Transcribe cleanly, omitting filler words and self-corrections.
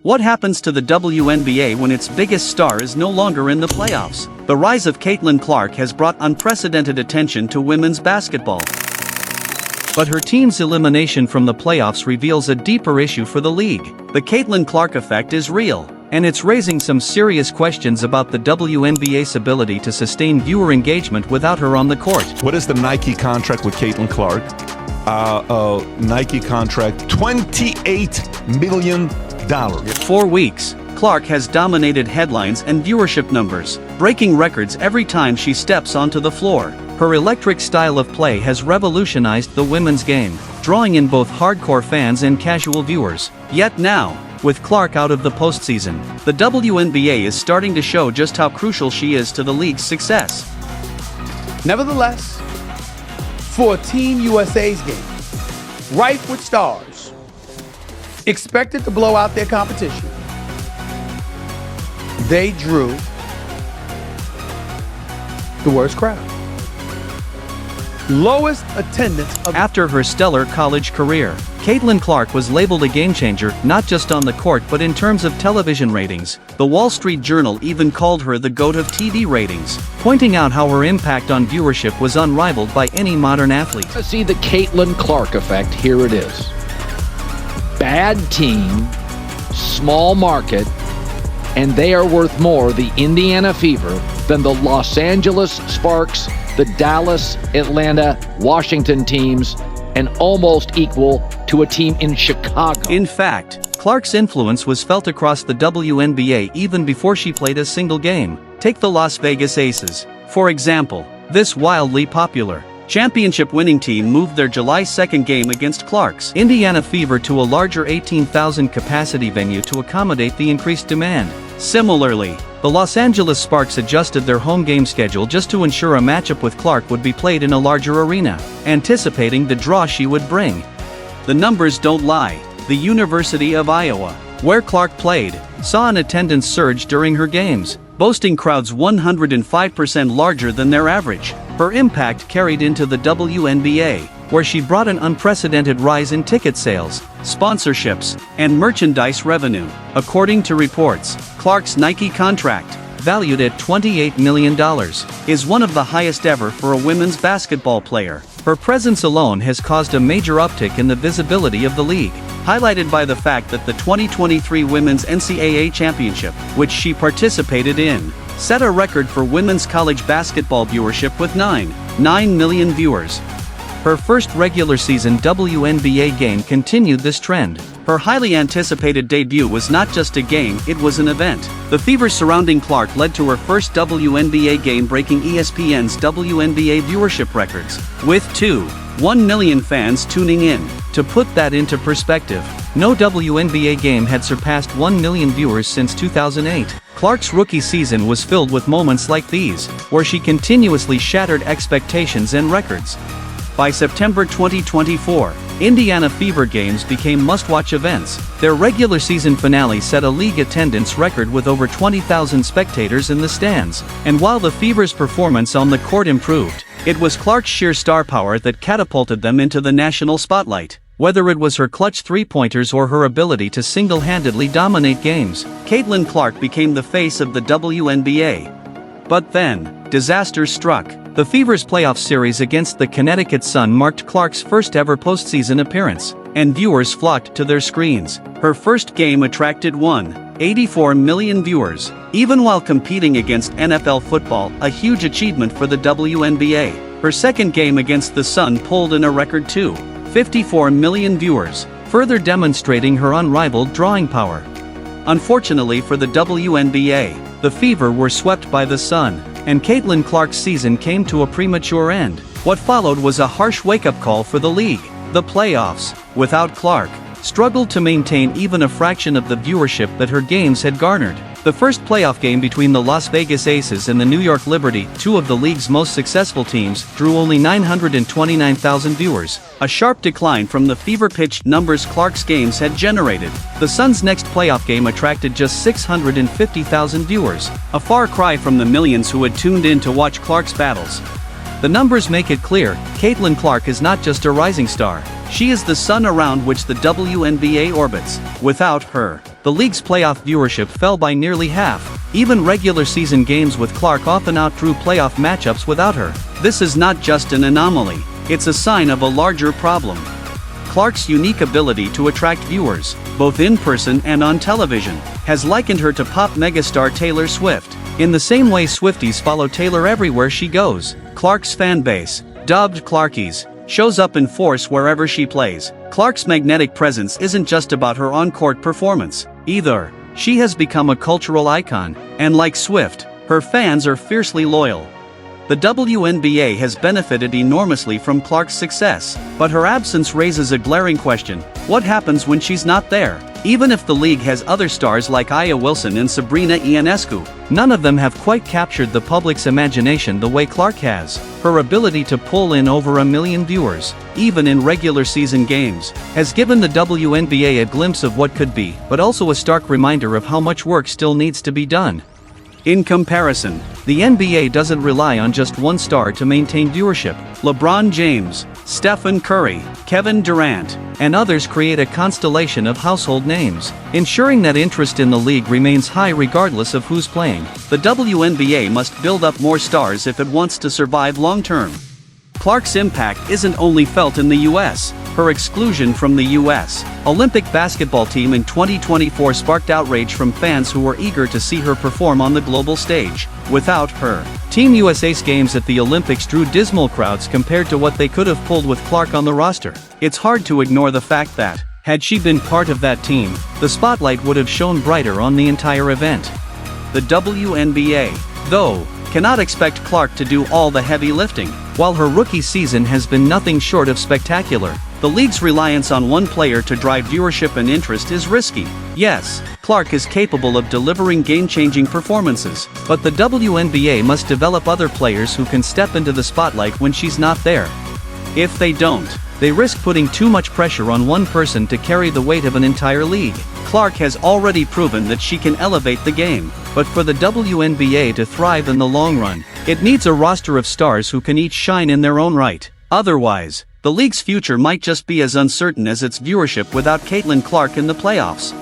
What happens to the WNBA when its biggest star is no longer in the playoffs? The rise of Caitlin Clark has brought unprecedented attention to women's basketball. But her team's elimination from the playoffs reveals a deeper issue for the league. The Caitlin Clark effect is real, and it's raising some serious questions about the WNBA's ability to sustain viewer engagement without her on the court. What is the Nike contract with Caitlin Clark? Nike contract, $28 million. 4 weeks, Clark has dominated headlines and viewership numbers, breaking records every time she steps onto the floor. Her electric style of play has revolutionized the women's game, drawing in both hardcore fans and casual viewers. Yet now, with Clark out of the postseason, the WNBA is starting to show just how crucial she is to the league's success. Nevertheless, for Team USA's game, rife with stars, expected to blow out their competition, they drew the worst crowd. Lowest attendance of... After her stellar college career, Caitlin Clark was labeled a game-changer, not just on the court but in terms of television ratings. The Wall Street Journal even called her the GOAT of TV ratings, pointing out how her impact on viewership was unrivaled by any modern athlete. To see the Caitlin Clark effect, here it is. Bad team, small market, and they are worth more, the Indiana Fever, than the Los Angeles Sparks, the Dallas, Atlanta, Washington teams, and almost equal to a team in Chicago. In fact, Clark's influence was felt across the WNBA even before she played a single game. Take the Las Vegas Aces, for example. This wildly popular championship-winning team moved their July 2nd game against Clark's Indiana Fever to a larger 18,000 capacity venue to accommodate the increased demand. Similarly, the Los Angeles Sparks adjusted their home game schedule just to ensure a matchup with Clark would be played in a larger arena, anticipating the draw she would bring. The numbers don't lie. The University of Iowa, where Clark played, saw an attendance surge during her games, boasting crowds 105% larger than their average. Her impact carried into the WNBA, where she brought an unprecedented rise in ticket sales, sponsorships, and merchandise revenue. According to reports, Clark's Nike contract, valued at $28 million, is one of the highest ever for a women's basketball player. Her presence alone has caused a major uptick in the visibility of the league, highlighted by the fact that the 2023 Women's NCAA Championship, which she participated in, set a record for women's college basketball viewership with 9 million viewers. Her first regular season WNBA game continued this trend. Her highly anticipated debut was not just a game, it was an event. The fever surrounding Clark led to her first WNBA game breaking ESPN's WNBA viewership records, with 2.1 million fans tuning in. To put that into perspective, no WNBA game had surpassed 1 million viewers since 2008. Clark's rookie season was filled with moments like these, where she continuously shattered expectations and records. By September 2024, Indiana Fever games became must-watch events. Their regular season finale set a league attendance record with over 20,000 spectators in the stands. And while the Fever's performance on the court improved, it was Clark's sheer star power that catapulted them into the national spotlight. Whether it was her clutch three-pointers or her ability to single-handedly dominate games, Caitlin Clark became the face of the WNBA. But then, disaster struck. The Fever's playoff series against the Connecticut Sun marked Clark's first ever postseason appearance, and viewers flocked to their screens. Her first game attracted 1.84 million viewers, even while competing against NFL football, a huge achievement for the WNBA. Her second game against the Sun pulled in a record 2.54 million viewers, further demonstrating her unrivaled drawing power. Unfortunately for the WNBA, the Fever were swept by the Sun, and Caitlin Clark's season came to a premature end. What followed was a harsh wake-up call for the league. The playoffs, without Clark, struggled to maintain even a fraction of the viewership that her games had garnered. The first playoff game between the Las Vegas Aces and the New York Liberty, two of the league's most successful teams, drew only 929,000 viewers, a sharp decline from the fever-pitched numbers Clark's games had generated. The Suns' next playoff game attracted just 650,000 viewers, a far cry from the millions who had tuned in to watch Clark's battles. The numbers make it clear, Caitlin Clark is not just a rising star, she is the sun around which the WNBA orbits. Without her, the league's playoff viewership fell by nearly half. Even regular season games with Clark often outdrew playoff matchups without her. This is not just an anomaly, it's a sign of a larger problem. Clark's unique ability to attract viewers, both in person and on television, has likened her to pop megastar Taylor Swift. In the same way Swifties follow Taylor everywhere she goes, Clark's fan base, dubbed Clarkies, shows up in force wherever she plays. Clark's magnetic presence isn't just about her on-court performance, either. She has become a cultural icon, and like Swift, her fans are fiercely loyal. The WNBA has benefited enormously from Clark's success, but her absence raises a glaring question: what happens when she's not there? Even if the league has other stars like Aya Wilson and Sabrina Ionescu, none of them have quite captured the public's imagination the way Clark has. Her ability to pull in over 1 million viewers, even in regular season games, has given the WNBA a glimpse of what could be, but also a stark reminder of how much work still needs to be done. In comparison, the NBA doesn't rely on just one star to maintain viewership. LeBron James, Stephen Curry, Kevin Durant, and others create a constellation of household names, ensuring that interest in the league remains high regardless of who's playing. The WNBA must build up more stars if it wants to survive long-term. Clark's impact isn't only felt in the US. Her exclusion from the US Olympic basketball team in 2024 sparked outrage from fans who were eager to see her perform on the global stage. Without her, Team USA's games at the Olympics drew dismal crowds compared to what they could have pulled with Clark on the roster. It's hard to ignore the fact that, had she been part of that team, the spotlight would have shone brighter on the entire event. The WNBA, though, cannot expect Clark to do all the heavy lifting. While her rookie season has been nothing short of spectacular, the league's reliance on one player to drive viewership and interest is risky. Yes, Clark is capable of delivering game-changing performances, but the WNBA must develop other players who can step into the spotlight when she's not there. If they don't, they risk putting too much pressure on one person to carry the weight of an entire league. Clark has already proven that she can elevate the game, but for the WNBA to thrive in the long run, it needs a roster of stars who can each shine in their own right. Otherwise, the league's future might just be as uncertain as its viewership without Caitlin Clark in the playoffs.